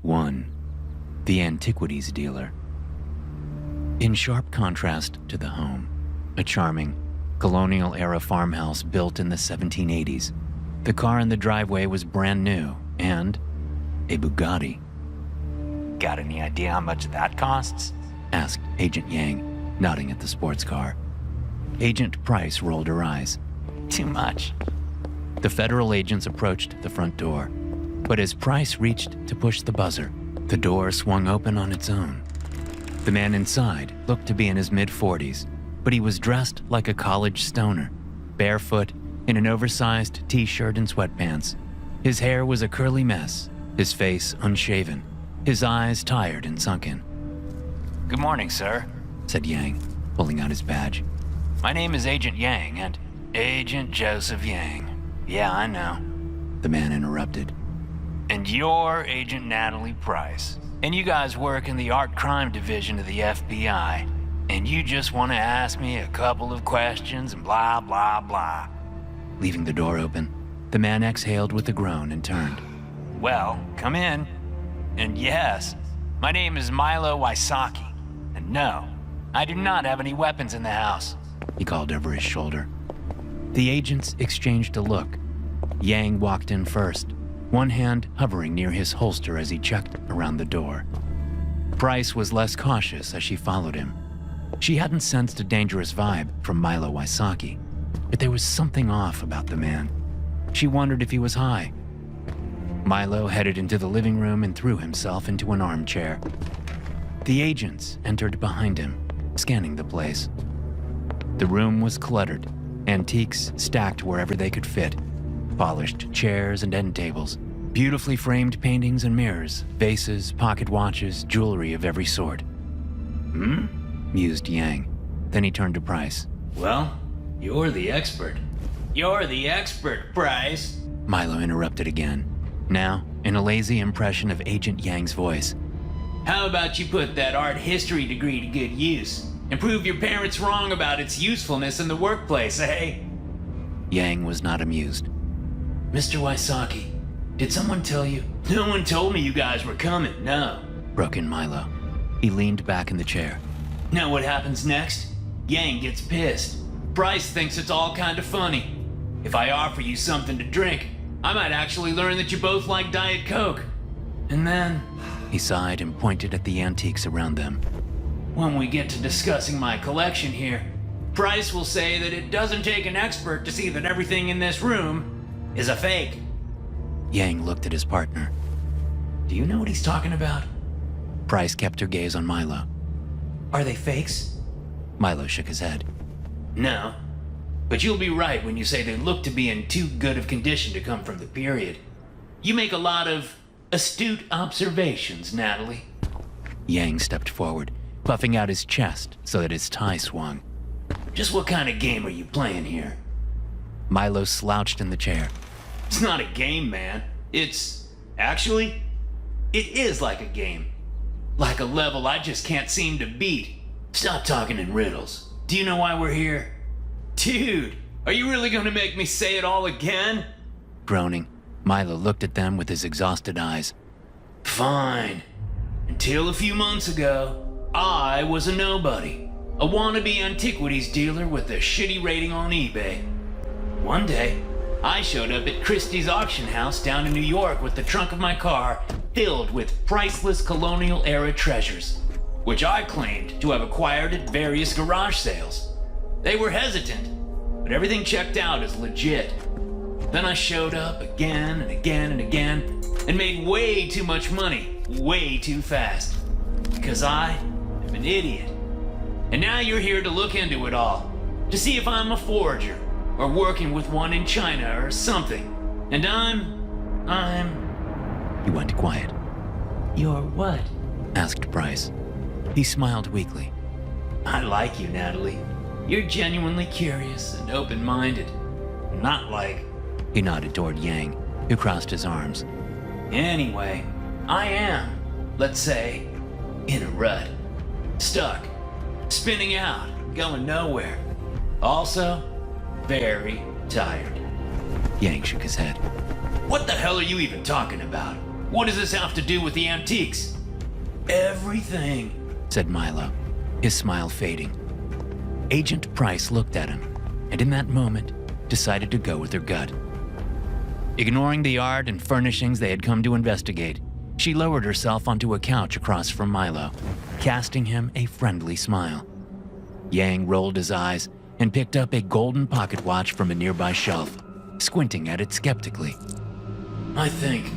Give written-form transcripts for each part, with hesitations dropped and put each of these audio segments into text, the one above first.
1. The antiquities dealer. In sharp contrast to the home, a charming, colonial-era farmhouse built in the 1780s, the car in the driveway was brand new and a Bugatti. Got any idea how much that costs? Asked Agent Yang, nodding at the sports car. Agent Price rolled her eyes. Too much. The federal agents approached the front door, but as Price reached to push the buzzer, the door swung open on its own. The man inside looked to be in his mid-40s, but he was dressed like a college stoner, barefoot, in an oversized t-shirt and sweatpants. His hair was a curly mess, his face unshaven, his eyes tired and sunken. Good morning, sir, said Yang, pulling out his badge. My name is Agent Yang, and Agent Joseph Yang. Yeah, I know. The man interrupted. And you're Agent Natalie Price. And you guys work in the art crime division of the FBI. And you just want to ask me a couple of questions and blah, blah, blah. Leaving the door open, the man exhaled with a groan and turned. Well, come in. And yes, my name is Milo Wysocki. And no, I do not have any weapons in the house. He called over his shoulder. The agents exchanged a look. Yang walked in first, one hand hovering near his holster as he checked around the door. Price was less cautious as she followed him. She hadn't sensed a dangerous vibe from Milo Wysocki, but there was something off about the man. She wondered if he was high. Milo headed into the living room and threw himself into an armchair. The agents entered behind him, scanning the place. The room was cluttered, antiques stacked wherever they could fit, polished chairs and end tables, beautifully framed paintings and mirrors, vases, pocket watches, jewelry of every sort. Mused Yang. Then he turned to Price. Well, you're the expert. You're the expert, Price. Milo interrupted again, now in a lazy impression of Agent Yang's voice. How about you put that art history degree to good use and prove your parents wrong about its usefulness in the workplace, eh? Yang was not amused. Mr. Wysocki, did someone tell you? No one told me you guys were coming, no. Broke in Milo. He leaned back in the chair. Know what happens next? Yang gets pissed. Price thinks it's all kind of funny. If I offer you something to drink, I might actually learn that you both like Diet Coke. And then... He sighed and pointed at the antiques around them. When we get to discussing my collection here, Price will say that it doesn't take an expert to see that everything in this room is a fake. Yang looked at his partner. Do you know what he's talking about? Price kept her gaze on Milo. Are they fakes? Milo shook his head. No, but you'll be right when you say they look to be in too good of condition to come from the period. You make a lot of astute observations, Natalie. Yang stepped forward, puffing out his chest so that his tie swung. Just what kind of game are you playing here? Milo slouched in the chair. It's not a game, man. Actually, it is like a game. Like a level I just can't seem to beat. Stop talking in riddles. Do you know why we're here? Dude, are you really gonna make me say it all again? Groaning, Milo looked at them with his exhausted eyes. Fine. Until a few months ago, I was a nobody. A wannabe antiquities dealer with a shitty rating on eBay. One day, I showed up at Christie's auction house down in New York with the trunk of my car filled with priceless colonial-era treasures, which I claimed to have acquired at various garage sales. They were hesitant, but everything checked out as legit. Then I showed up again and again and again and made way too much money, way too fast. Because I am an idiot. And now you're here to look into it all, to see if I'm a forger, or working with one in China or something. And He went quiet. You're what? Asked Price. He smiled weakly. I like you, Natalie. You're genuinely curious and open-minded. Not like... He nodded toward Yang, who crossed his arms. Anyway, I am, let's say, in a rut. Stuck. Spinning out. Going nowhere. Also, very tired. Yang shook his head. What the hell are you even talking about? What does this have to do with the antiques? Everything, said Milo, his smile fading. Agent Price looked at him, and in that moment, decided to go with her gut. Ignoring the art and furnishings they had come to investigate, she lowered herself onto a couch across from Milo, casting him a friendly smile. Yang rolled his eyes and picked up a golden pocket watch from a nearby shelf, squinting at it skeptically. I think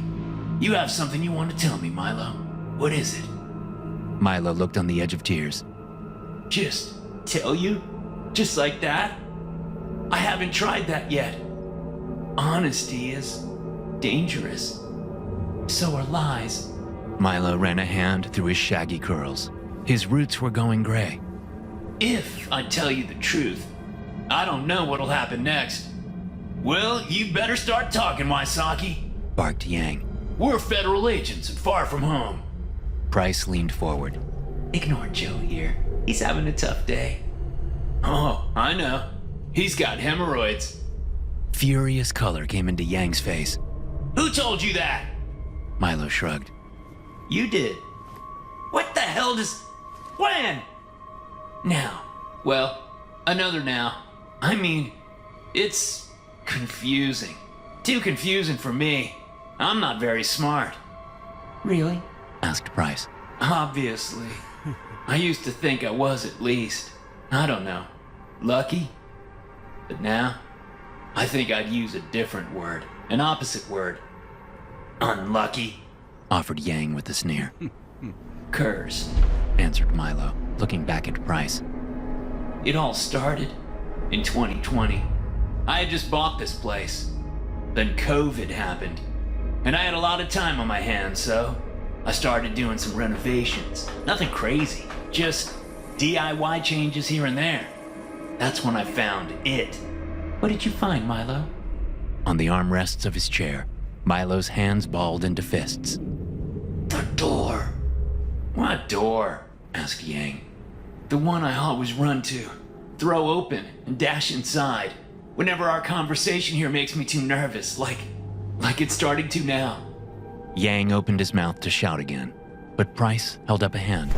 you have something you want to tell me, Milo. What is it? Milo looked on the edge of tears. Just tell you? Just like that? I haven't tried that yet. Honesty is dangerous. So are lies. Milo ran a hand through his shaggy curls. His roots were going gray. If I tell you the truth, I don't know what'll happen next. Well, you better start talking, Wysocki, barked Yang. We're federal agents and far from home. Price leaned forward. Ignore Joe here. He's having a tough day. Oh, I know. He's got hemorrhoids. Furious color came into Yang's face. Who told you that? Milo shrugged. You did. What the hell does... When? Now. Well, another now. I mean, it's confusing. Too confusing for me. I'm not very smart. Really? Asked Price. Obviously. I used to think I was at least. I don't know. Lucky? But now, I think I'd use a different word. An opposite word. Unlucky, offered Yang with a sneer. Curse, answered Milo, looking back at Price. It all started in 2020. I had just bought this place. Then COVID happened. And I had a lot of time on my hands, so I started doing some renovations. Nothing crazy, just DIY changes here and there. That's when I found it. What did you find, Milo? On the armrests of his chair, Milo's hands balled into fists. The door. What door? Asked Yang. The one I always run to, throw open and dash inside. Whenever our conversation here makes me too nervous, like it's starting to now. Yang opened his mouth to shout again, but Price held up a hand.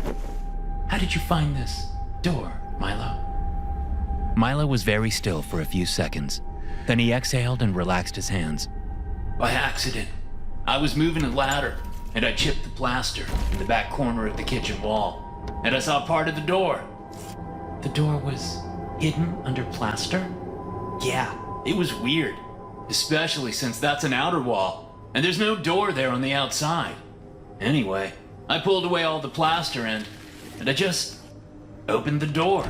How did you find this door, Milo? Milo was very still for a few seconds. Then he exhaled and relaxed his hands. By accident. I was moving a ladder, and I chipped the plaster in the back corner of the kitchen wall, and I saw part of the door. The door was hidden under plaster? Yeah, it was weird, especially since that's an outer wall, and there's no door there on the outside. Anyway, I pulled away all the plaster and I just opened the door.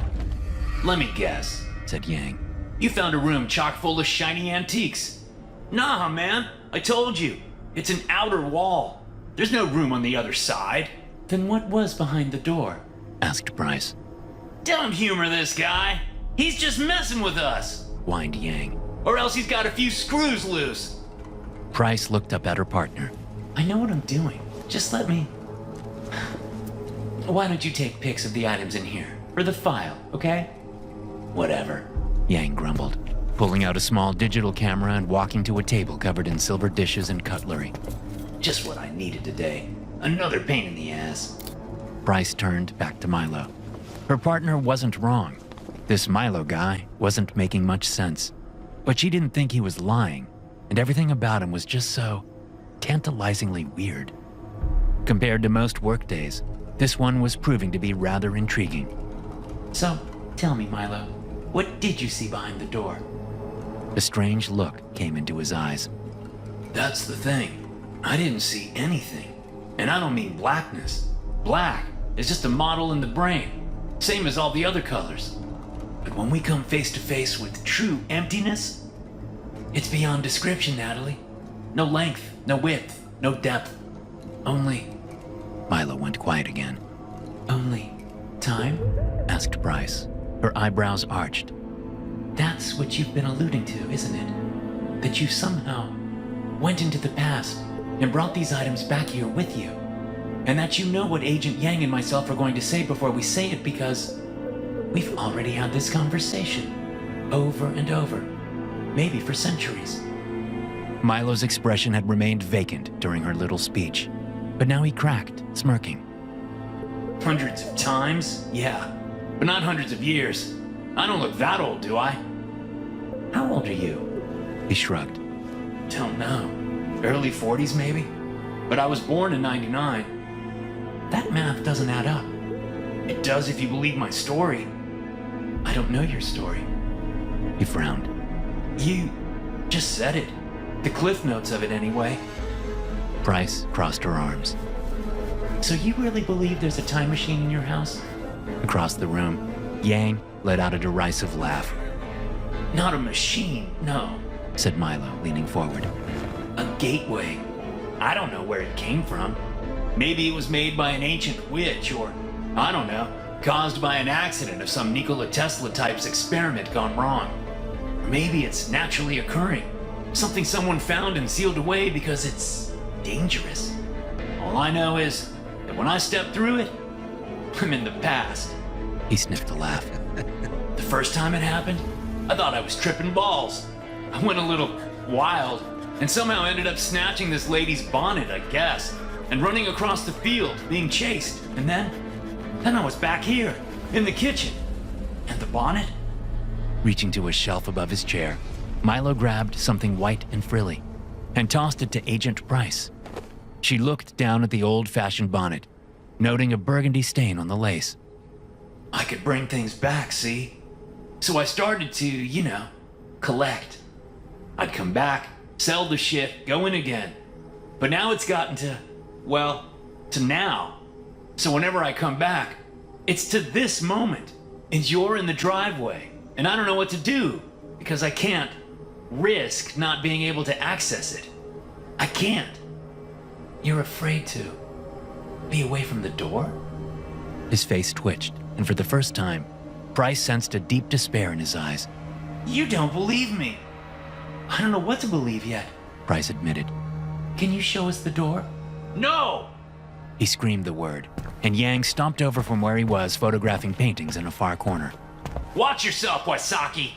Let me guess, said Yang. You found a room chock full of shiny antiques. Nah, man, I told you. It's an outer wall. There's no room on the other side. Then what was behind the door? Asked Price. Don't humor this guy. He's just messing with us, whined Yang. Or else he's got a few screws loose. Price looked up at her partner. I know what I'm doing. Just let me... Why don't you take pics of the items in here? For the file, okay? Whatever. Yang grumbled, pulling out a small digital camera and walking to a table covered in silver dishes and cutlery. Just what I needed today. Another pain in the ass. Price turned back to Milo. Her partner wasn't wrong. This Milo guy wasn't making much sense. But she didn't think he was lying, and everything about him was just so tantalizingly weird. Compared to most workdays, this one was proving to be rather intriguing. So, tell me, Milo, what did you see behind the door? A strange look came into his eyes. That's the thing. I didn't see anything. And I don't mean blackness. Black is just a model in the brain, same as all the other colors. But when we come face to face with true emptiness, it's beyond description, Natalie. No length, no width, no depth. Only... Milo went quiet again. Only time? Asked Price, her eyebrows arched. That's what you've been alluding to, isn't it? That you somehow went into the past and brought these items back here with you. And that you know what Agent Yang and myself are going to say before we say it because we've already had this conversation over and over, maybe for centuries. Milo's expression had remained vacant during her little speech, but now he cracked, smirking. Hundreds of times? Yeah, but not hundreds of years. I don't look that old, do I? How old are you? He shrugged. Don't know. Early 40s, maybe? But I was born in 99. That math doesn't add up. It does if you believe my story. I don't know your story. He frowned. You just said it. The cliff notes of it, anyway. Price crossed her arms. So you really believe there's a time machine in your house? Across the room, Yang let out a derisive laugh. Not a machine, no. Said Milo, leaning forward. A gateway. I don't know where it came from. Maybe it was made by an ancient witch, or, I don't know, caused by an accident of some Nikola Tesla type's experiment gone wrong. Or maybe it's naturally occurring. Something someone found and sealed away because it's dangerous. All I know is that when I step through it, I'm in the past. He sniffed a laugh. The first time it happened, I thought I was tripping balls. I went a little wild and somehow ended up snatching this lady's bonnet, I guess, and running across the field, being chased. And then I was back here, in the kitchen. And the bonnet? Reaching to a shelf above his chair, Milo grabbed something white and frilly and tossed it to Agent Price. She looked down at the old-fashioned bonnet, noting a burgundy stain on the lace. I could bring things back, see? So I started to, collect. I'd come back, sell the shit, go in again. But now it's gotten to now. So whenever I come back, it's to this moment. And you're in the driveway. And I don't know what to do, because I can't risk not being able to access it. I can't. You're afraid to be away from the door? His face twitched, and for the first time, Price sensed a deep despair in his eyes. You don't believe me. I don't know what to believe yet. Price admitted. Can you show us the door? No! He screamed the word, and Yang stomped over from where he was photographing paintings in a far corner. Watch yourself, Waisaki!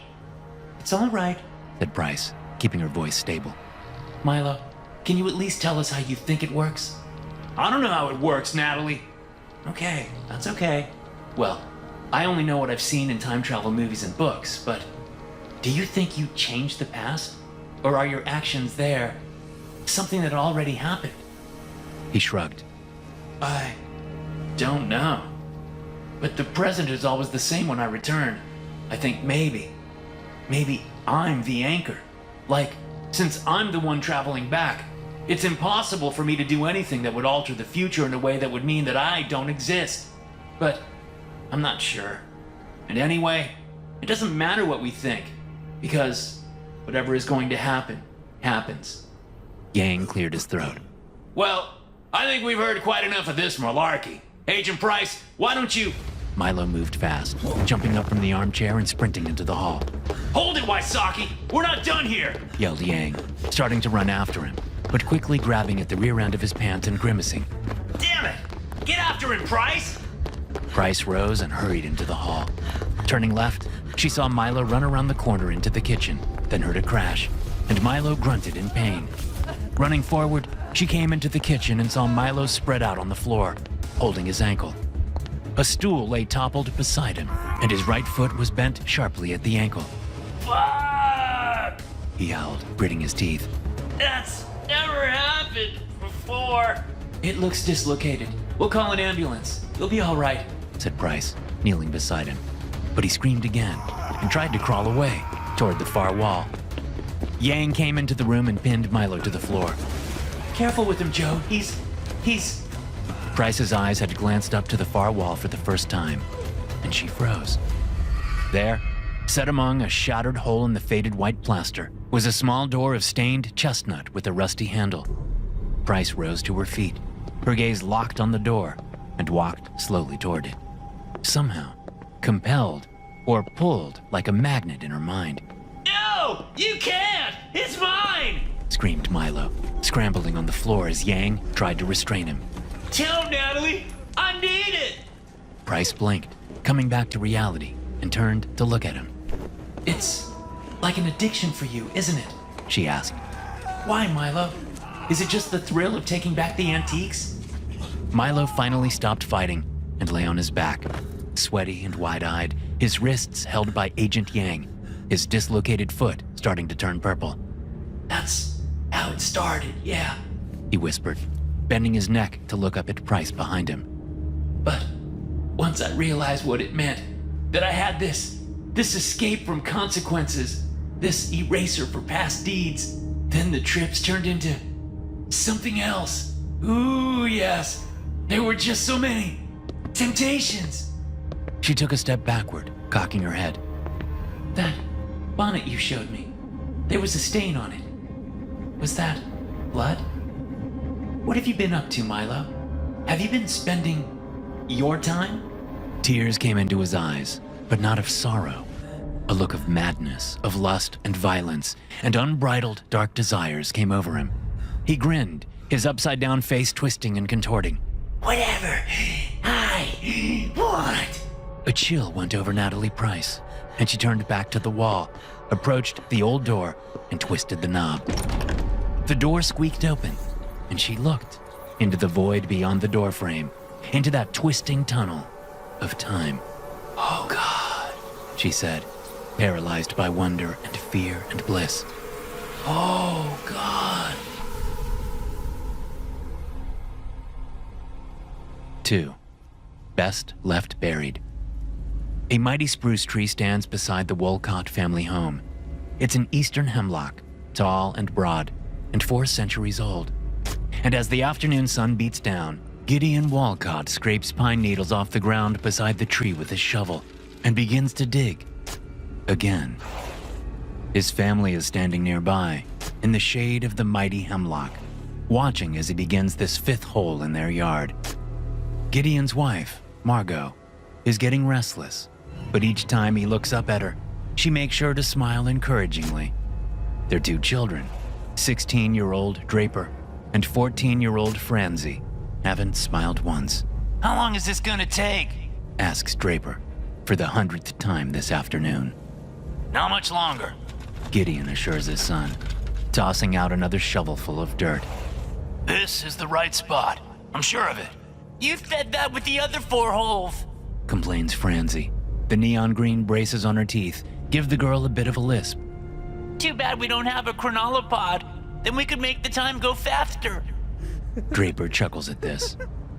It's all right, said Price, keeping her voice stable. Milo, can you at least tell us how you think it works? I don't know how it works, Natalie. Okay, that's okay. Well, I only know what I've seen in time travel movies and books, but do you think you changed the past? Or are your actions there something that already happened? He shrugged. I don't know. But the present is always the same when I return. I think maybe I'm the anchor. Like, since I'm the one traveling back, it's impossible for me to do anything that would alter the future in a way that would mean that I don't exist. But I'm not sure. And anyway, it doesn't matter what we think, because whatever is going to happen, happens. Yang cleared his throat. Well, I think we've heard quite enough of this malarkey. Agent Price, why don't you... Milo moved fast, jumping up from the armchair and sprinting into the hall. Hold it, Waisaki! We're not done here! Yelled Yang, starting to run after him, but quickly grabbing at the rear end of his pants and grimacing. Damn it! Get after him, Price! Price rose and hurried into the hall. Turning left, she saw Milo run around the corner into the kitchen, then heard a crash, and Milo grunted in pain. Running forward, she came into the kitchen and saw Milo spread out on the floor, holding his ankle. A stool lay toppled beside him, and his right foot was bent sharply at the ankle. Fuck! He howled, gritting his teeth. That's never happened before. It looks dislocated. We'll call an ambulance. You'll be all right, said Price, kneeling beside him. But he screamed again and tried to crawl away toward the far wall. Yang came into the room and pinned Milo to the floor. Careful with him, Joe. He's... Price's eyes had glanced up to the far wall for the first time, and she froze. There, set among a shattered hole in the faded white plaster, was a small door of stained chestnut with a rusty handle. Price rose to her feet, her gaze locked on the door, and walked slowly toward it. Somehow, compelled or pulled like a magnet in her mind. No! You can't! It's mine! Screamed Milo, scrambling on the floor as Yang tried to restrain him. Tell Natalie, I need it! Price blinked, coming back to reality, and turned to look at him. It's like an addiction for you, isn't it? She asked. Why, Milo? Is it just the thrill of taking back the antiques? Milo finally stopped fighting and lay on his back, sweaty and wide-eyed, his wrists held by Agent Yang, his dislocated foot starting to turn purple. That's how it started, yeah. He whispered, bending his neck to look up at Price behind him. But once I realized what it meant, that I had this escape from consequences, this eraser for past deeds, then the trips turned into something else. Ooh, yes. There were just so many temptations. She took a step backward, cocking her head. That bonnet you showed me, there was a stain on it. Was that blood? What have you been up to, Milo? Have you been spending your time? Tears came into his eyes, but not of sorrow. A look of madness, of lust and violence, and unbridled dark desires came over him. He grinned, his upside-down face twisting and contorting. Whatever I want. A chill went over Natalie Price, and she turned back to the wall, approached the old door, and twisted the knob. The door squeaked open, and she looked into the void beyond the doorframe, into that twisting tunnel of time. Oh, God, she said, paralyzed by wonder and fear and bliss. Oh, God. 2. Best left buried. A mighty spruce tree stands beside the Wolcott family home. It's an eastern hemlock, tall and broad, and 4 centuries old. And as the afternoon sun beats down, Gideon Wolcott scrapes pine needles off the ground beside the tree with his shovel and begins to dig. Again. His family is standing nearby, in the shade of the mighty hemlock, watching as he begins this 5th hole in their yard. Gideon's wife, Margot, is getting restless, but each time he looks up at her, she makes sure to smile encouragingly. Their 2 children, 16-year-old Draper and 14-year-old Francie, haven't smiled once. How long is this gonna take? Asks Draper, for the 100th time this afternoon. Not much longer, Gideon assures his son, tossing out another shovelful of dirt. This is the right spot. I'm sure of it. You fed that with the other 4 holes, complains Francie. The neon green braces on her teeth give the girl a bit of a lisp. Too bad we don't have a chronolopod. Then we could make the time go faster. Draper chuckles at this.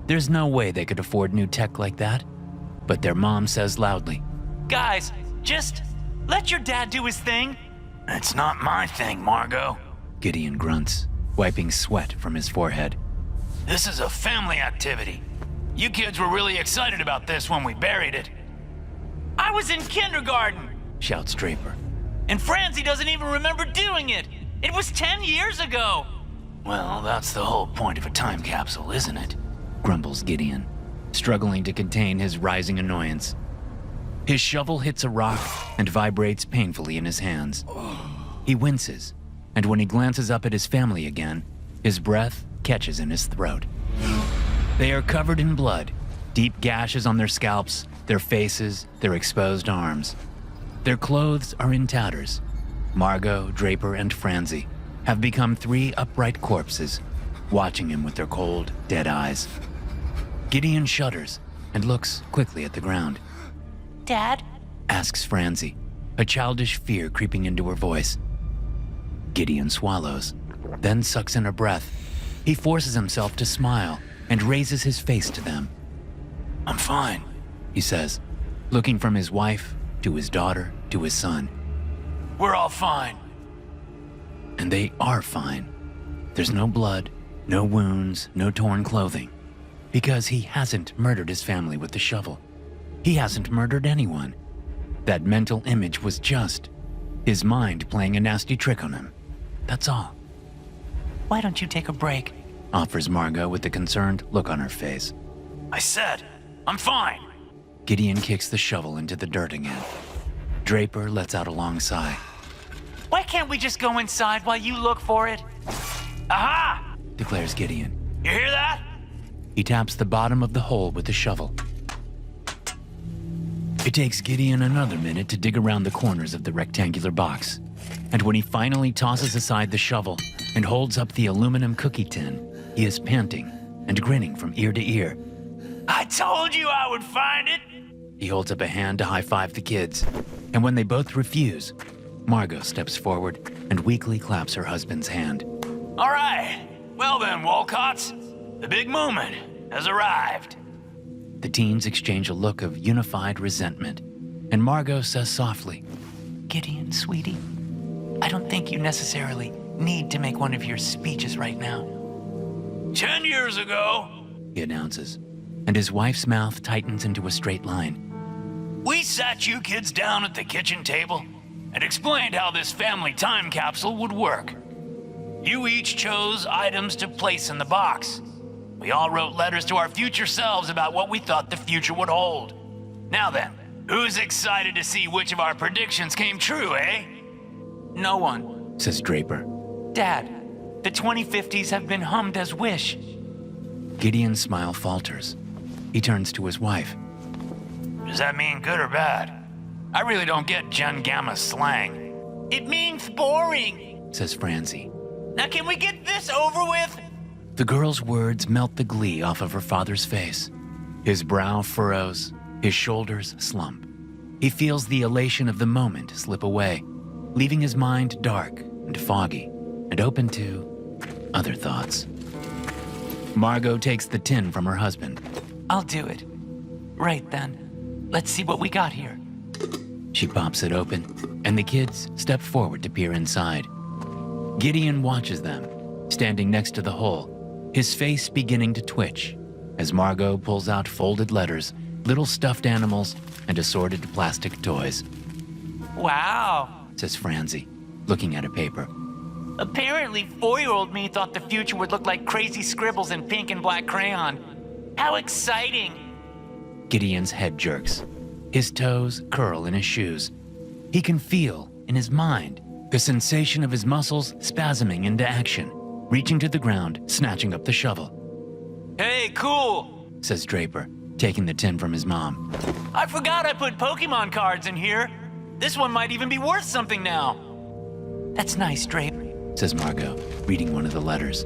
There's no way they could afford new tech like that. But their mom says loudly, Guys, just let your dad do his thing. It's not my thing, Margot. Gideon grunts, wiping sweat from his forehead. This is a family activity. You kids were really excited about this when we buried it. I was in kindergarten, shouts Draper. And Francie doesn't even remember doing it. It was 10 years ago. Well, that's the whole point of a time capsule, isn't it? Grumbles Gideon, struggling to contain his rising annoyance. His shovel hits a rock and vibrates painfully in his hands. He winces, and when he glances up at his family again, his breath catches in his throat. They are covered in blood, deep gashes on their scalps, their faces, their exposed arms. Their clothes are in tatters. Margot, Draper, and Francie have become 3 upright corpses, watching him with their cold, dead eyes. Gideon shudders and looks quickly at the ground. Dad? Asks Francie, a childish fear creeping into her voice. Gideon swallows, then sucks in a breath. He forces himself to smile and raises his face to them. I'm fine, he says, looking from his wife to his daughter to his son. We're all fine. And they are fine. There's no blood, no wounds, no torn clothing. Because he hasn't murdered his family with the shovel. He hasn't murdered anyone. That mental image was just his mind playing a nasty trick on him. That's all. Why don't you take a break? Offers Margot with a concerned look on her face. I said, I'm fine. Gideon kicks the shovel into the dirt again. Draper lets out a long sigh. Why can't we just go inside while you look for it? Aha! Declares Gideon. You hear that? He taps the bottom of the hole with the shovel. It takes Gideon another minute to dig around the corners of the rectangular box. And when he finally tosses aside the shovel, and holds up the aluminum cookie tin. He is panting and grinning from ear to ear. I told you I would find it! He holds up a hand to high-five the kids, and when they both refuse, Margot steps forward and weakly claps her husband's hand. All right, well then, Walcotts, the big moment has arrived. The teens exchange a look of unified resentment, and Margot says softly, Gideon, sweetie, I don't think you necessarily need to make one of your speeches right now. 10 years ago, he announces, and his wife's mouth tightens into a straight line. we sat you kids down at the kitchen table and explained how this family time capsule would work. You each chose items to place in the box. We all wrote letters to our future selves about what we thought the future would hold. Now then, who's excited to see which of our predictions came true, eh? No one, Says Draper. Dad, the 2050s have been hummed as wish. Gideon's smile falters. He turns to his wife. Does that mean good or bad? I really don't get Gen Gamma slang. It means boring, Says Francie. Now can we get this over with? The girl's words melt the glee off of her father's face. His brow furrows, his shoulders slump. He feels the elation of the moment slip away, leaving his mind dark and foggy and open to other thoughts. Margot takes the tin from her husband. I'll do it. Right then. Let's see what we got here. She pops it open, and the kids step forward to peer inside. Gideon watches them, standing next to the hole, his face beginning to twitch, as Margot pulls out folded letters, little stuffed animals, and assorted plastic toys. Wow. Says Francie, looking at a paper. Apparently, 4-year-old me thought the future would look like crazy scribbles in pink and black crayon. How exciting! Gideon's head jerks. His toes curl in his shoes. He can feel, in his mind, the sensation of his muscles spasming into action, reaching to the ground, snatching up the shovel. Hey, cool! Says Draper, taking the tin from his mom. I forgot I put Pokemon cards in here. This one might even be worth something now. That's nice, Drape, Says Margot, reading one of the letters.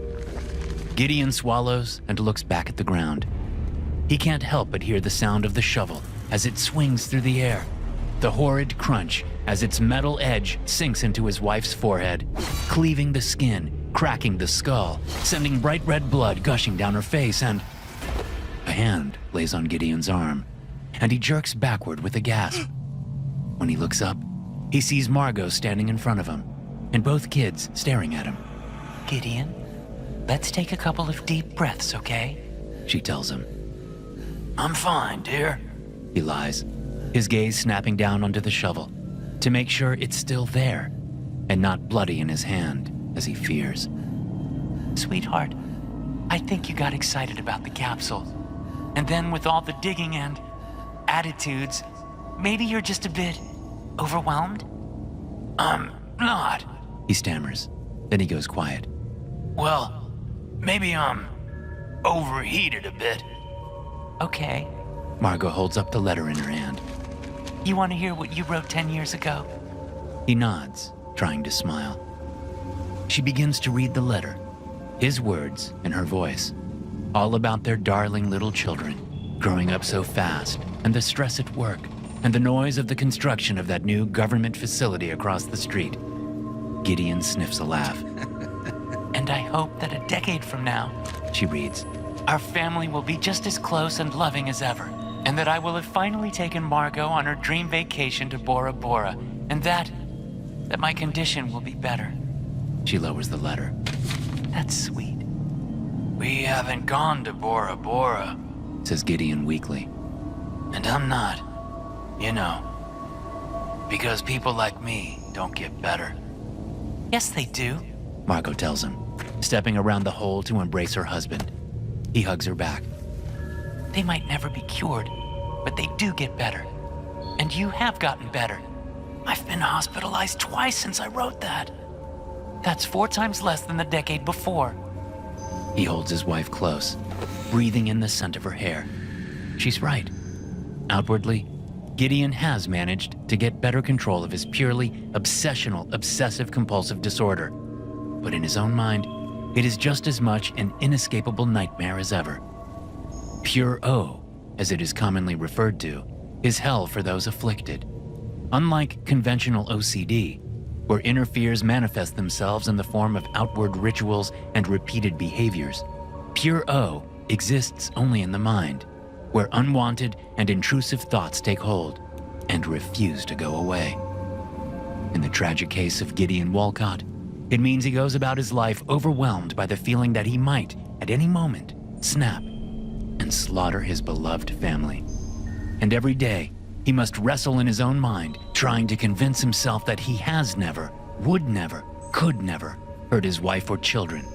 Gideon swallows and looks back at the ground. He can't help but hear the sound of the shovel as it swings through the air, the horrid crunch as its metal edge sinks into his wife's forehead, cleaving the skin, cracking the skull, sending bright red blood gushing down her face, and a hand lays on Gideon's arm, and he jerks backward with a gasp. When he looks up, he sees Margot standing in front of him, and both kids staring at him. Gideon, let's take a couple of deep breaths, okay? She tells him. I'm fine, dear. He lies, his gaze snapping down onto the shovel to make sure it's still there and not bloody in his hand as he fears. Sweetheart, I think you got excited about the capsule. And then with all the digging and attitudes, maybe you're just a bit overwhelmed? I'm not. He stammers. Then he goes quiet. Well, maybe I'm overheated a bit. Okay. Margot holds up the letter in her hand. You want to hear what you wrote 10 years ago? He nods, trying to smile. She begins to read the letter, his words in her voice, all about their darling little children, growing up so fast, and the stress at work, and the noise of the construction of that new government facility across the street. Gideon sniffs a laugh. And I hope that a decade from now, She reads. our family will be just as close and loving as ever, and that I will have finally taken Margot on her dream vacation to Bora Bora, and that my condition will be better. She lowers the letter. That's sweet. We haven't gone to Bora Bora, Says Gideon weakly. and I'm not. You know, because people like me don't get better. Yes, they do. Margot tells him, stepping around the hole to embrace her husband. He hugs her back. They might never be cured, but they do get better. And you have gotten better. I've been hospitalized twice since I wrote that. That's 4 times less than the decade before. He holds his wife close, breathing in the scent of her hair. She's right. Outwardly, Gideon has managed to get better control of his purely obsessive-compulsive disorder. but in his own mind, it is just as much an inescapable nightmare as ever. Pure O, as it is commonly referred to, is hell for those afflicted. Unlike conventional OCD, where inner fears manifest themselves in the form of outward rituals and repeated behaviors, pure O exists only in the mind, where unwanted and intrusive thoughts take hold and refuse to go away. In the tragic case of Gideon Walcott, it means he goes about his life overwhelmed by the feeling that he might, at any moment, snap and slaughter his beloved family. And every day, he must wrestle in his own mind, trying to convince himself that he has never, would never, could never hurt his wife or children,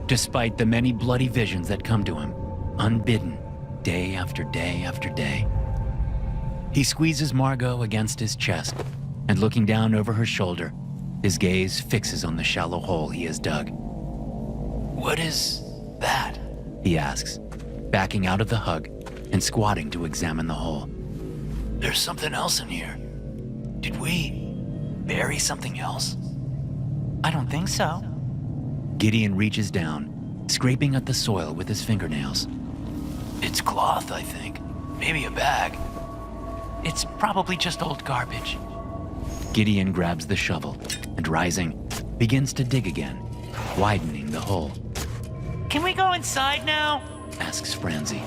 despite the many bloody visions that come to him, unbidden, day after day after day. He squeezes Margot against his chest, and looking down over her shoulder, his gaze fixes on the shallow hole he has dug. What is that? He asks, backing out of the hug and squatting to examine the hole. There's something else in here. Did we bury something else? I don't think so. Gideon reaches down, scraping at the soil with his fingernails. It's cloth, I think. Maybe a bag. It's probably just old garbage. Gideon grabs the shovel and, rising, begins to dig again, widening the hole. Can we go inside now? Asks Francie.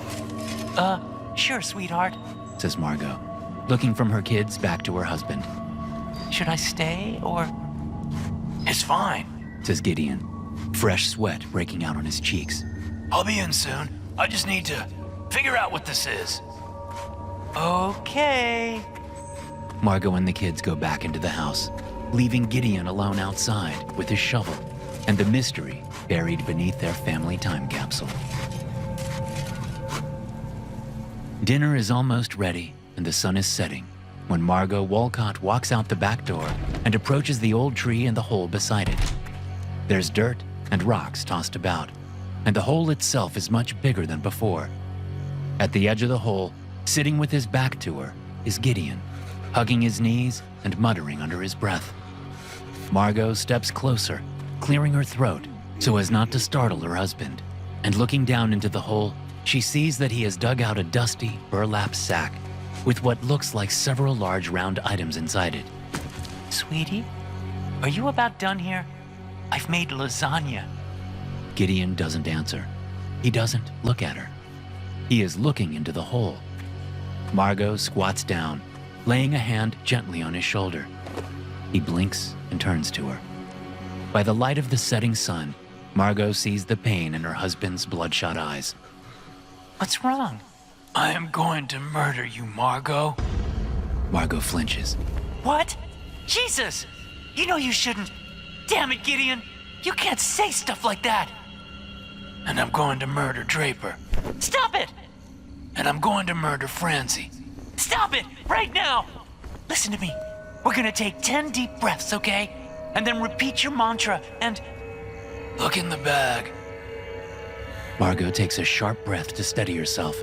Sure, sweetheart. Says Margot, looking from her kids back to her husband. Should I stay or? It's fine, says Gideon, fresh sweat breaking out on his cheeks. I'll be in soon. I just need to figure out what this is. Okay. Margot and the kids go back into the house, leaving Gideon alone outside with his shovel and the mystery buried beneath their family time capsule. Dinner is almost ready and the sun is setting when Margot Walcott walks out the back door and approaches the old tree and the hole beside it. There's dirt and rocks tossed about, and the hole itself is much bigger than before. At the edge of the hole, sitting with his back to her, is Gideon, hugging his knees and muttering under his breath. Margot steps closer, clearing her throat so as not to startle her husband, and looking down into the hole, she sees that he has dug out a dusty burlap sack with what looks like several large round items inside it. Sweetie, are you about done here? I've made lasagna. Gideon doesn't answer. He doesn't look at her. He is looking into the hole. Margot squats down, laying a hand gently on his shoulder. He blinks and turns to her. By the light of the setting sun, Margot sees the pain in her husband's bloodshot eyes. What's wrong? I am going to murder you, Margot. Margot flinches. What? Jesus! You know you shouldn't. Damn it, Gideon! You can't say stuff like that! And I'm going to murder Draper. Stop it! And I'm going to murder Francie. Stop it! Right now! Listen to me. We're gonna take 10 deep breaths, okay? And then repeat your mantra and... Look in the bag. Margot takes a sharp breath to steady herself.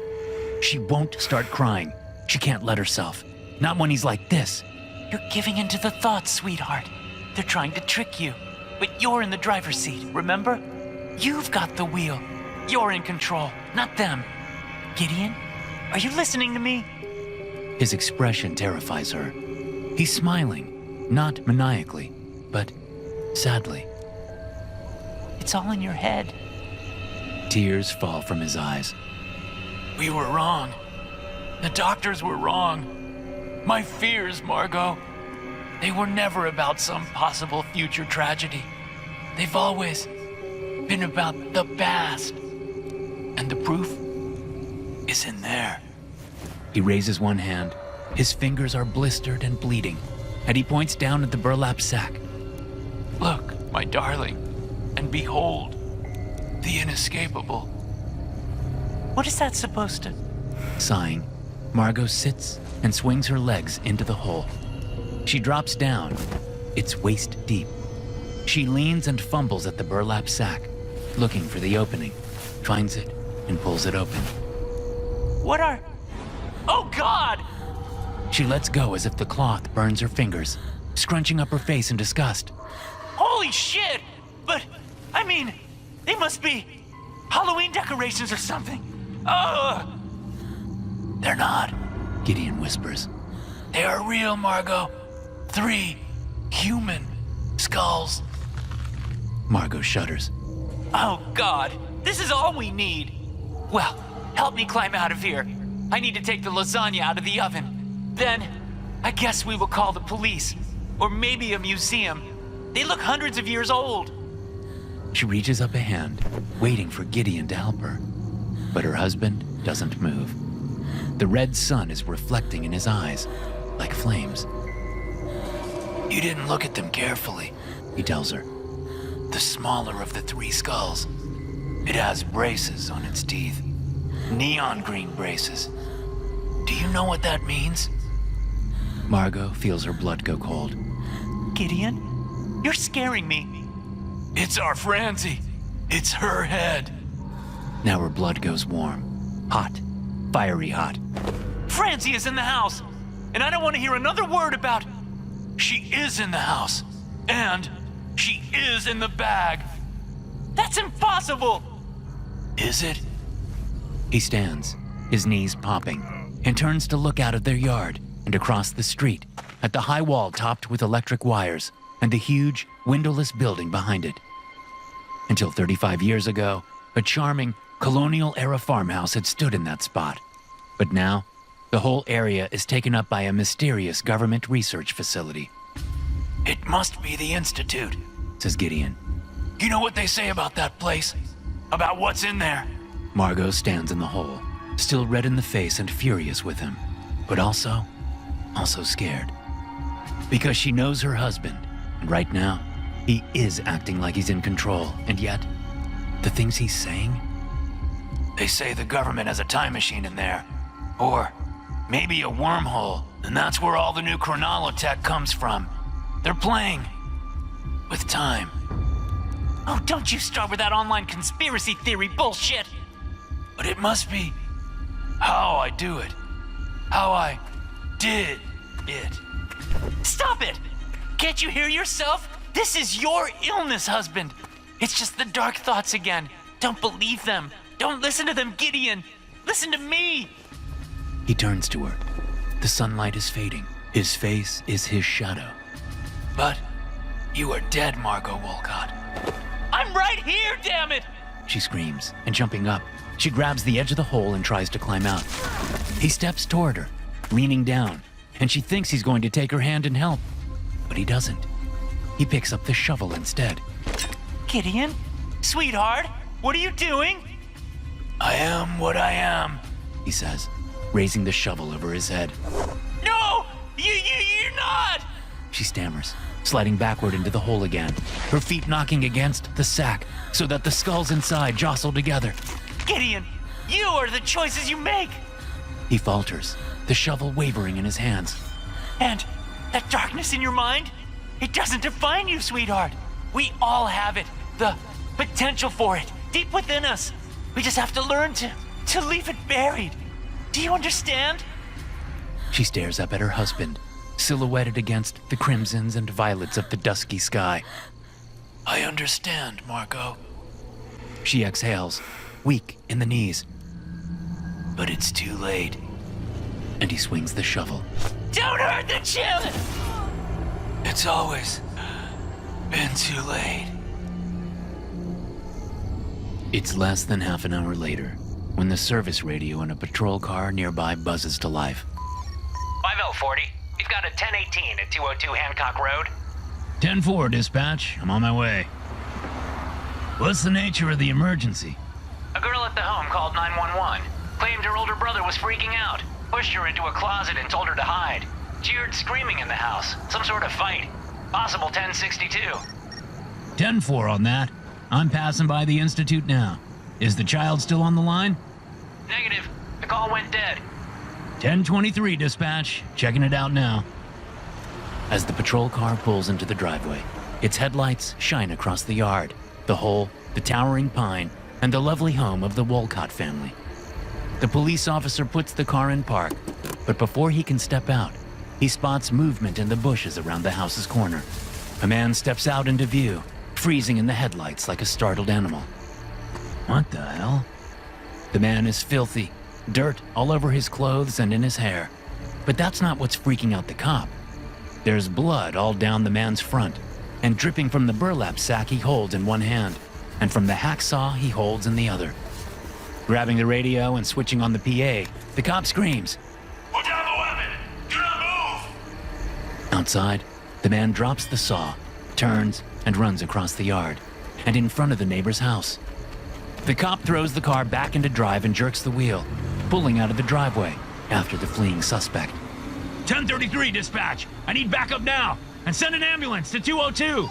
She won't start crying. She can't let herself. Not when he's like this. You're giving in to the thoughts, sweetheart. They're trying to trick you. But you're in the driver's seat, remember? You've got the wheel. You're in control, not them. Gideon, are you listening to me? His expression terrifies her. He's smiling, not maniacally, but sadly. It's all in your head. Tears fall from his eyes. We were wrong. The doctors were wrong. My fears, Margot, they were never about some possible future tragedy. They've always been about the past. And the proof is in there. He raises one hand. His fingers are blistered and bleeding, and he points down at the burlap sack. Look, my darling, and behold, the inescapable. What is that supposed to? Sighing, Margot sits and swings her legs into the hole. She drops down. It's waist deep. She leans and fumbles at the burlap sack, looking for the opening, finds it, and pulls it open. What are... Oh, God! She lets go as if the cloth burns her fingers, scrunching up her face in disgust. Holy shit! But I mean, they must be Halloween decorations or something. Oh! They're not. Gideon whispers. They are real, Margot. 3 human skulls. Margot shudders. Oh, God. This is all we need. Well, help me climb out of here. I need to take the lasagna out of the oven. Then, I guess we will call the police. Or maybe a museum. They look hundreds of years old. She reaches up a hand, waiting for Gideon to help her. But her husband doesn't move. The red sun is reflecting in his eyes, like flames. You didn't look at them carefully, He tells her. the smaller of the 3 skulls. It has braces on its teeth. Neon green braces. Do you know what that means? Margot feels her blood go cold. Gideon, you're scaring me. It's our Francie. It's her head. Now her blood goes warm. Hot. Fiery hot. Francie is in the house, and I don't want to hear another word about... She is in the house, and she is in the bag. That's impossible! Is it? He stands, his knees popping, and turns to look out of their yard and across the street at the high wall topped with electric wires and the huge, windowless building behind it. Until 35 years ago, a charming, colonial-era farmhouse had stood in that spot. But now, the whole area is taken up by a mysterious government research facility. It must be the Institute. Says Gideon. You know what they say about that place? About what's in there? Margot stands in the hole, still red in the face and furious with him, but also scared. Because she knows her husband, and right now, he is acting like he's in control, and yet, the things he's saying? They say the government has a time machine in there. Or maybe a wormhole, and that's where all the new chronolotech comes from. They're playing with time. Oh, don't you start with that online conspiracy theory bullshit! But it must be how I do it. How I did it. Stop it! Can't you hear yourself? This is your illness, husband. It's just the dark thoughts again. Don't believe them. Don't listen to them, Gideon. Listen to me. He turns to her. The sunlight is fading. His face is his shadow. But you are dead, Margot Wolcott. I'm right here, damn it! She screams, and jumping up, she grabs the edge of the hole and tries to climb out. He steps toward her, leaning down, and she thinks he's going to take her hand and help. But he doesn't. He picks up the shovel instead. Gideon? Sweetheart, what are you doing? I am what I am, He says, raising the shovel over his head. No! You're not! She stammers, sliding backward into the hole again, her feet knocking against the sack so that the skulls inside jostle together. Gideon, you are the choices you make! He falters, the shovel wavering in his hands. And that darkness in your mind? It doesn't define you, sweetheart. We all have it. The potential for it, deep within us. We just have to learn to leave it buried. Do you understand? She stares up at her husband, silhouetted against the crimsons and violets of the dusky sky. I understand, Margot. She exhales, weak in the knees, But it's too late. and he swings the shovel. Don't hurt the children! It's always been too late. It's less than half an hour later, when the service radio in a patrol car nearby buzzes to life. 5040, you've got a 1018 at 202 Hancock Road. 10-4, dispatch. I'm on my way. What's the nature of the emergency? A girl at the home called 911. Claimed her older brother was freaking out. Pushed her into a closet and told her to hide. She heard screaming in the house. Some sort of fight. Possible 1062. 10-4 on that. I'm passing by the Institute now. Is the child still on the line? Negative. The call went dead. 1023, dispatch. Checking it out now. As the patrol car pulls into the driveway, its headlights shine across the yard, the hole, the towering pine, and the lovely home of the Wolcott family. The police officer puts the car in park, but before he can step out, he spots movement in the bushes around the house's corner. A man steps out into view, freezing in the headlights like a startled animal. What the hell? The man is filthy, dirt all over his clothes and in his hair. But that's not what's freaking out the cop. There's blood all down the man's front, and dripping from the burlap sack he holds in one hand, and from the hacksaw he holds in the other. Grabbing the radio and switching on the PA, the cop screams, "Put down the weapon! Do not move!" Outside, the man drops the saw, turns, and runs across the yard, and in front of the neighbor's house. The cop throws the car back into drive and jerks the wheel, pulling out of the driveway after the fleeing suspect. 1033, dispatch. I need backup now. And send an ambulance to 202.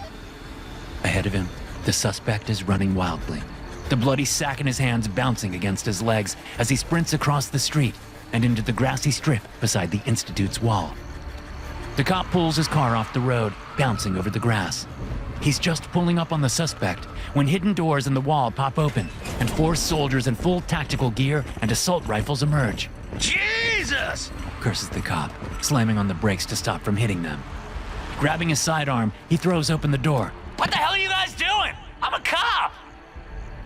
Ahead of him, the suspect is running wildly, the bloody sack in his hands bouncing against his legs as he sprints across the street and into the grassy strip beside the Institute's wall. The cop pulls his car off the road, bouncing over the grass. He's just pulling up on the suspect when hidden doors in the wall pop open and 4 soldiers in full tactical gear and assault rifles emerge. Jesus! Curses the cop, slamming on the brakes to stop from hitting them. Grabbing his sidearm, he throws open the door. What the hell are you guys doing? I'm a cop!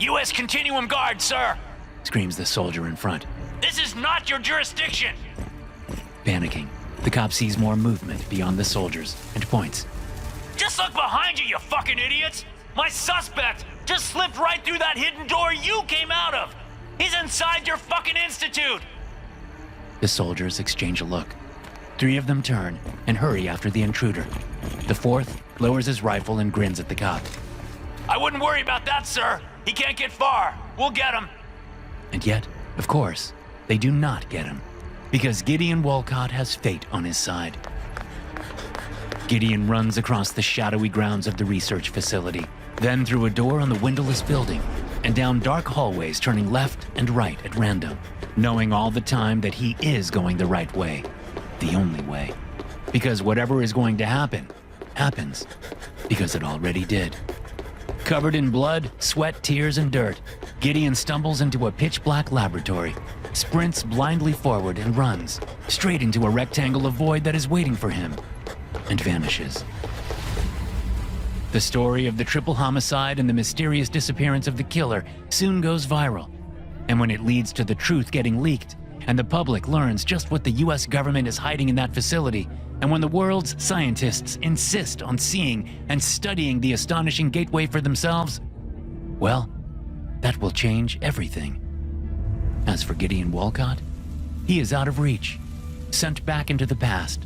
U.S. Continuum Guard, sir! Screams the soldier in front. This is not your jurisdiction! Panicking, the cop sees more movement beyond the soldiers and points. Just look behind you, you fucking idiots! My suspect just slipped right through that hidden door you came out of! He's inside your fucking institute! The soldiers exchange a look. 3 of them turn and hurry after the intruder. The 4th lowers his rifle and grins at the cop. I wouldn't worry about that, sir. He can't get far. We'll get him. And yet, of course, they do not get him, because Gideon Wolcott has fate on his side. Gideon runs across the shadowy grounds of the research facility, then through a door on the windowless building, and down dark hallways turning left and right at random, knowing all the time that he is going the right way, the only way. Because whatever is going to happen, happens, because it already did. Covered in blood, sweat, tears, and dirt, Gideon stumbles into a pitch-black laboratory, sprints blindly forward and runs, straight into a rectangle of void that is waiting for him, and vanishes. The story of the triple homicide and the mysterious disappearance of the killer soon goes viral. And when it leads to the truth getting leaked, and the public learns just what the US government is hiding in that facility, and when the world's scientists insist on seeing and studying the astonishing gateway for themselves, well, that will change everything. As for Gideon Wolcott, he is out of reach, sent back into the past,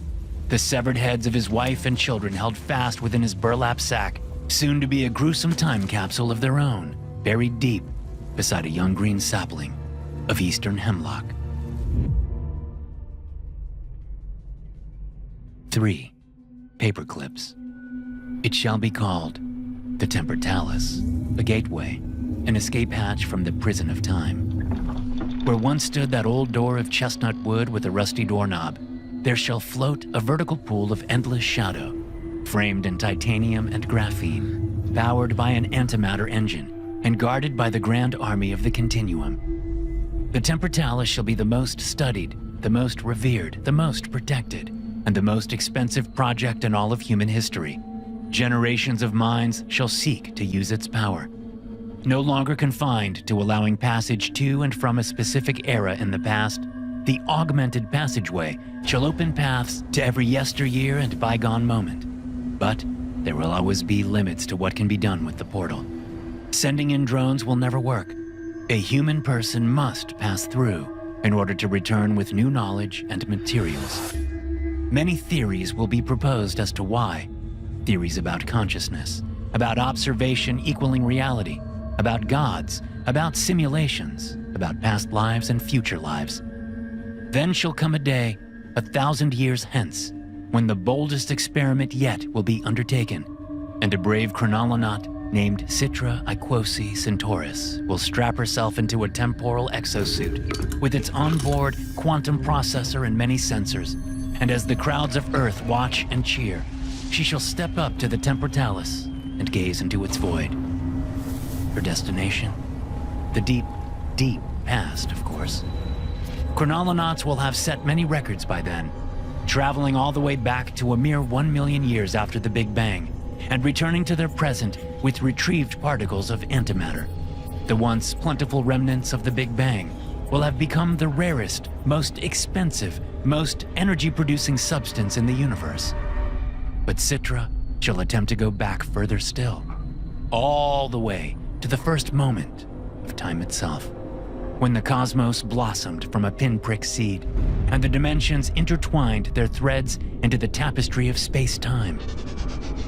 the severed heads of his wife and children held fast within his burlap sack, soon to be a gruesome time capsule of their own, buried deep beside a young green sapling of eastern hemlock. 3. Paperclips. It shall be called the Temportalis, a gateway, an escape hatch from the prison of time. Where once stood that old door of chestnut wood with a rusty doorknob, there shall float a vertical pool of endless shadow, framed in titanium and graphene, powered by an antimatter engine, and guarded by the grand army of the Continuum. The Temportalis shall be the most studied, the most revered, the most protected, and the most expensive project in all of human history. Generations of minds shall seek to use its power. No longer confined to allowing passage to and from a specific era in the past, the augmented passageway shall open paths to every yesteryear and bygone moment. But there will always be limits to what can be done with the portal. Sending in drones will never work. A human person must pass through in order to return with new knowledge and materials. Many theories will be proposed as to why. Theories about consciousness, about observation equaling reality, about gods, about simulations, about past lives and future lives. Then shall come a day, 1,000 years hence, when the boldest experiment yet will be undertaken, and a brave chronolonaut named Citra Iquosi Centauris will strap herself into a temporal exosuit with its onboard quantum processor and many sensors, and as the crowds of Earth watch and cheer, she shall step up to the Temportalis and gaze into its void. Her destination? The deep, deep past, of course. Chronolonauts will have set many records by then, traveling all the way back to a mere 1 million years after the Big Bang, and returning to their present with retrieved particles of antimatter. The once plentiful remnants of the Big Bang will have become the rarest, most expensive, most energy-producing substance in the universe. But Citra shall attempt to go back further still, all the way to the first moment of time itself, when the cosmos blossomed from a pinprick seed, and the dimensions intertwined their threads into the tapestry of space-time.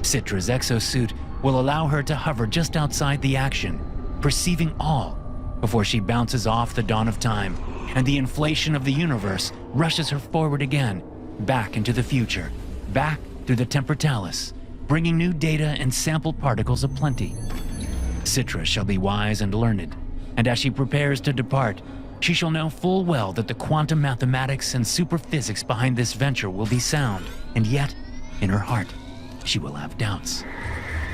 Citra's exosuit will allow her to hover just outside the action, perceiving all, before she bounces off the dawn of time, and the inflation of the universe rushes her forward again, back into the future, back through the temportalis, bringing new data and sample particles aplenty. Citra shall be wise and learned, and as she prepares to depart, she shall know full well that the quantum mathematics and superphysics behind this venture will be sound, and yet, in her heart, she will have doubts.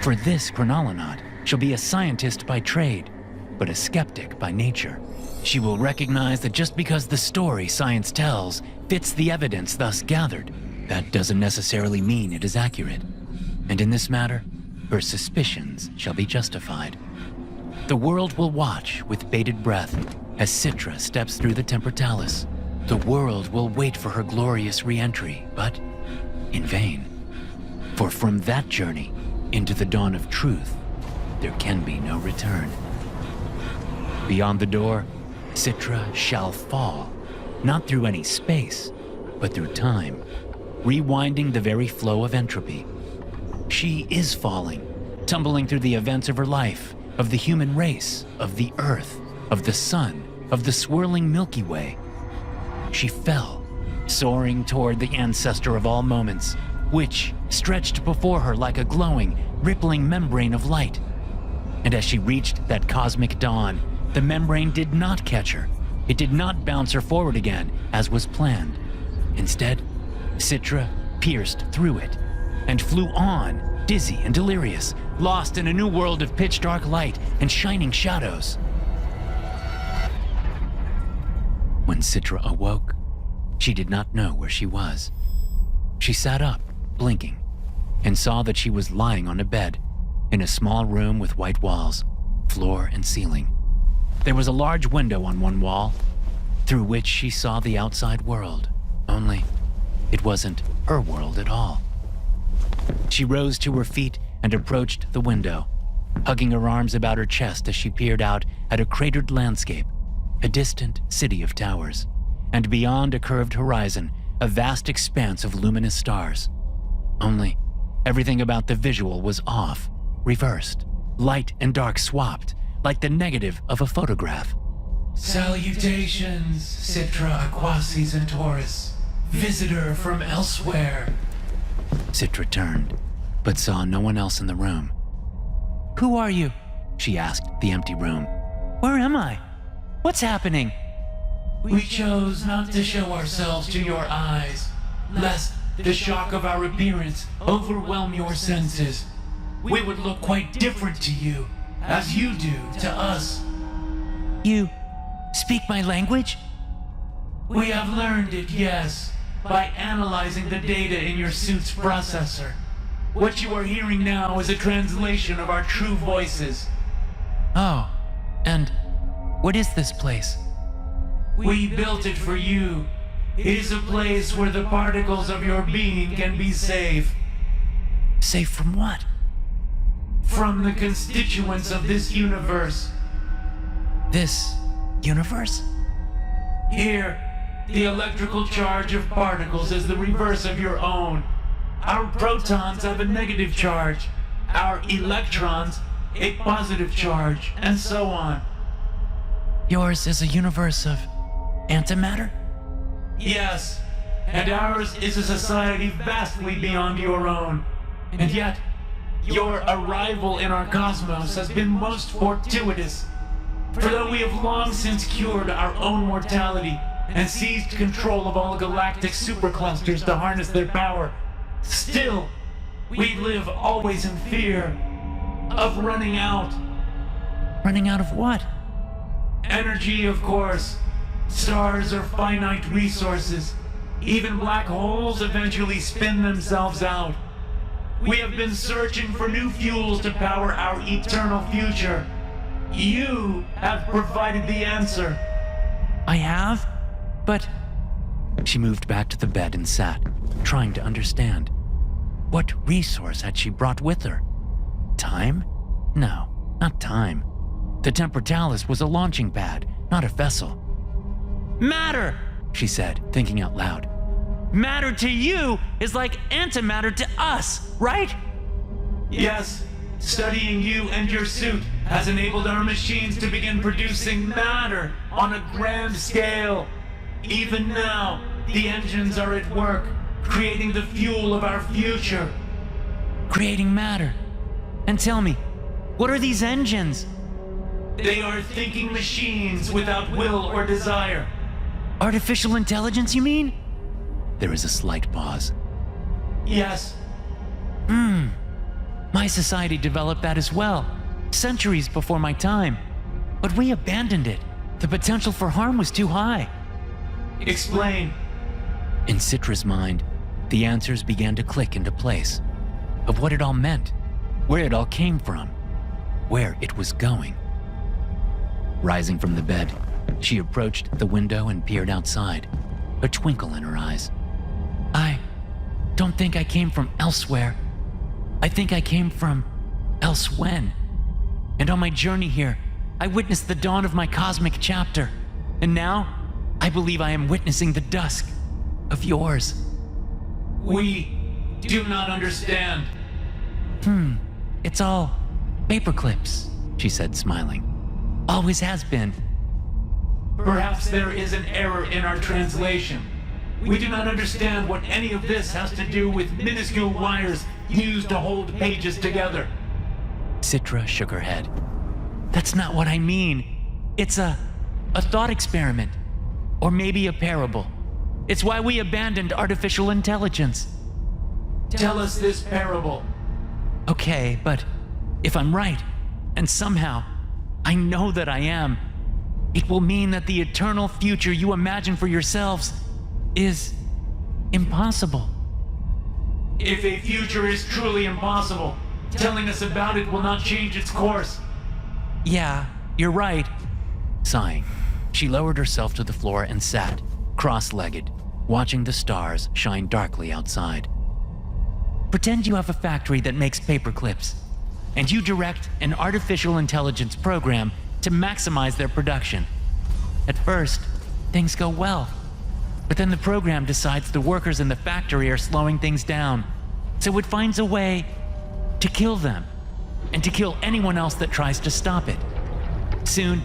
For this chronolonaut shall be a scientist by trade, but a skeptic by nature. She will recognize that just because the story science tells fits the evidence thus gathered, that doesn't necessarily mean it is accurate. And in this matter, her suspicions shall be justified. The world will watch with bated breath as Citra steps through the temportalis. The world will wait for her glorious re-entry, but in vain. For from that journey into the dawn of truth, there can be no return. Beyond the door, Citra shall fall, not through any space, but through time, rewinding the very flow of entropy. She is falling, tumbling through the events of her life, of the human race, of the earth, of the sun, of the swirling Milky Way. She fell, soaring toward the ancestor of all moments, which stretched before her like a glowing, rippling membrane of light. And as she reached that cosmic dawn, the membrane did not catch her. It did not bounce her forward again, as was planned. Instead, Citra pierced through it and flew on, dizzy and delirious, lost in a new world of pitch-dark light and shining shadows. When Citra awoke, she did not know where she was. She sat up, blinking, and saw that she was lying on a bed in a small room with white walls, floor and ceiling. There was a large window on one wall, through which she saw the outside world, only it wasn't her world at all. She rose to her feet and approached the window, hugging her arms about her chest as she peered out at a cratered landscape, a distant city of towers, and beyond a curved horizon, a vast expanse of luminous stars. Only everything about the visual was off, reversed, light and dark swapped, like the negative of a photograph. Salutations, Citra Aquasi Centaurus, visitor from elsewhere. Citra turned, but saw no one else in the room. Who are you? She asked the empty room. Where am I? What's happening? We chose not to show ourselves to your eyes, lest the shock of our appearance overwhelm your senses. We would look quite different to you, as you do to us. You speak my language? We have learned it, yes, by analyzing the data in your suit's processor. What you are hearing now is a translation of our true voices. Oh, and what is this place? We built it for you. It is a place where the particles of your being can be safe. Safe from what? From the constituents of this universe. This universe? Here, the electrical charge of particles is the reverse of your own. Our protons have a negative charge, our electrons a positive charge, and so on. Yours is a universe of antimatter? Yes, and ours is a society vastly beyond your own. And yet, your arrival in our cosmos has been most fortuitous. For though we have long since cured our own mortality and seized control of all galactic superclusters to harness their power, still, we live always in fear of running out. Running out of what? Energy, of course. Stars are finite resources. Even black holes eventually spin themselves out. We have been searching for new fuels to power our eternal future. You have provided the answer. I have? But... She moved back to the bed and sat, trying to understand. What resource had she brought with her? Time? No, not time. The Temportalis was a launching pad, not a vessel. Matter, she said, thinking out loud. Matter to you is like antimatter to us, right? Yes, studying you and your suit has enabled our machines to begin producing matter on a grand scale. Even now, the engines are at work, creating the fuel of our future. Creating matter. And tell me, what are these engines? They are thinking machines without will or desire. Artificial intelligence, you mean? There is a slight pause. Yes. My society developed that as well, centuries before my time. But we abandoned it. The potential for harm was too high. Explain. In Citra's mind, the answers began to click into place of what it all meant, where it all came from, where it was going. Rising from the bed, she approached the window and peered outside, a twinkle in her eyes. I don't think I came from elsewhere. I think I came from elsewhen. And on my journey here, I witnessed the dawn of my cosmic chapter. And now, I believe I am witnessing the dusk of yours. We do not understand. It's all paperclips, she said, smiling. Always has been. Perhaps there is an error in our translation. We do not understand what any of this has to do with minuscule wires used to hold pages together. Citra shook her head. That's not what I mean. It's a thought experiment. Or maybe a parable. It's why we abandoned artificial intelligence. Tell us this parable. Okay, but if I'm right, and somehow I know that I am, it will mean that the eternal future you imagine for yourselves is impossible. If a future is truly impossible, telling us about it will not change its course. Yeah, you're right. Sighing, she lowered herself to the floor and sat, cross-legged, watching the stars shine darkly outside. Pretend you have a factory that makes paperclips, and you direct an artificial intelligence program to maximize their production. At first, things go well, but then the program decides the workers in the factory are slowing things down, so it finds a way to kill them, and to kill anyone else that tries to stop it. Soon,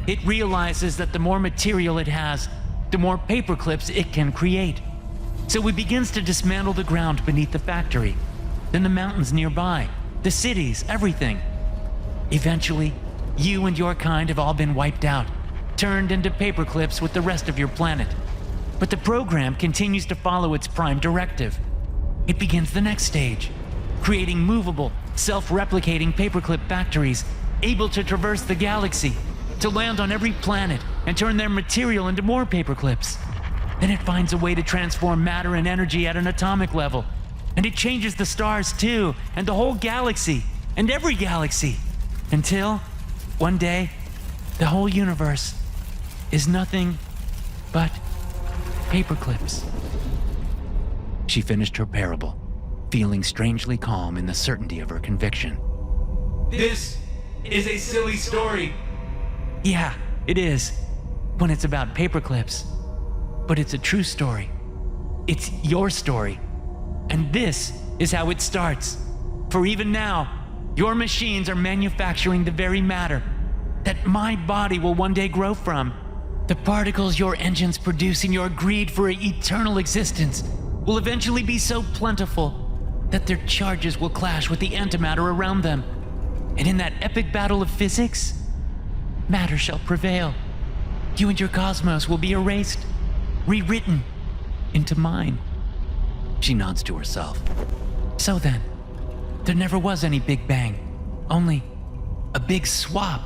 it realizes that the more material it has, the more paperclips it can create. So it begins to dismantle the ground beneath the factory, then the mountains nearby, the cities, everything. Eventually, you and your kind have all been wiped out, turned into paperclips with the rest of your planet. But the program continues to follow its prime directive. It begins the next stage, creating movable, self-replicating paperclip factories, able to traverse the galaxy, to land on every planet and turn their material into more paperclips. Then it finds a way to transform matter and energy at an atomic level. And it changes the stars too, and the whole galaxy, and every galaxy. Until, one day, the whole universe is nothing but paperclips. She finished her parable, feeling strangely calm in the certainty of her conviction. This is a silly story. Yeah, it is, when it's about paperclips. But it's a true story. It's your story. And this is how it starts. For even now, your machines are manufacturing the very matter that my body will one day grow from. The particles your engines produce in your greed for an eternal existence will eventually be so plentiful that their charges will clash with the antimatter around them. And in that epic battle of physics, matter shall prevail. You and your cosmos will be erased, rewritten into mine. She nods to herself. So then, there never was any Big Bang, only a big swap.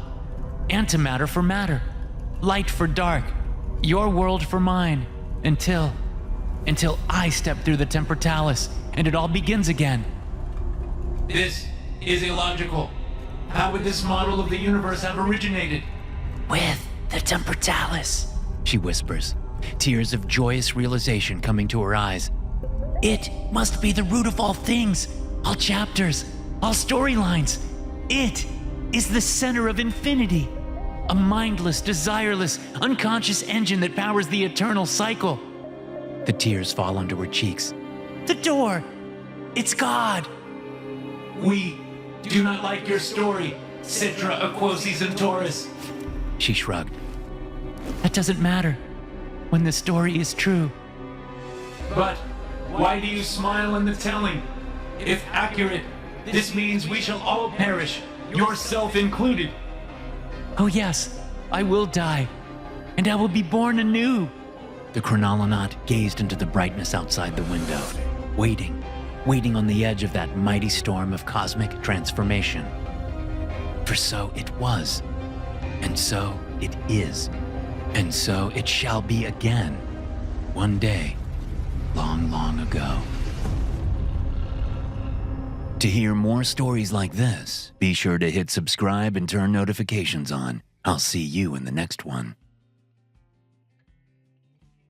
Antimatter for matter, light for dark, your world for mine, until I step through the Temportalis and it all begins again. This is illogical. How would this model of the universe have originated? With the temportalis. She whispers, tears of joyous realization coming to her eyes. It must be the root of all things, all chapters, all storylines. It is the center of infinity. A mindless, desireless, unconscious engine that powers the eternal cycle. The tears fall onto her cheeks. The door! It's God! We do not like your story, Citra, Aquosis, and Taurus. She shrugged. That doesn't matter when the story is true. But why do you smile in the telling? If accurate, this means we shall all perish, yourself included. Oh yes, I will die, and I will be born anew. The chronolonaut gazed into the brightness outside the window, waiting on the edge of that mighty storm of cosmic transformation. For so it was, and so it is, and so it shall be again, one day, long, long ago. To hear more stories like this, be sure to hit subscribe and turn notifications on. I'll see you in the next one.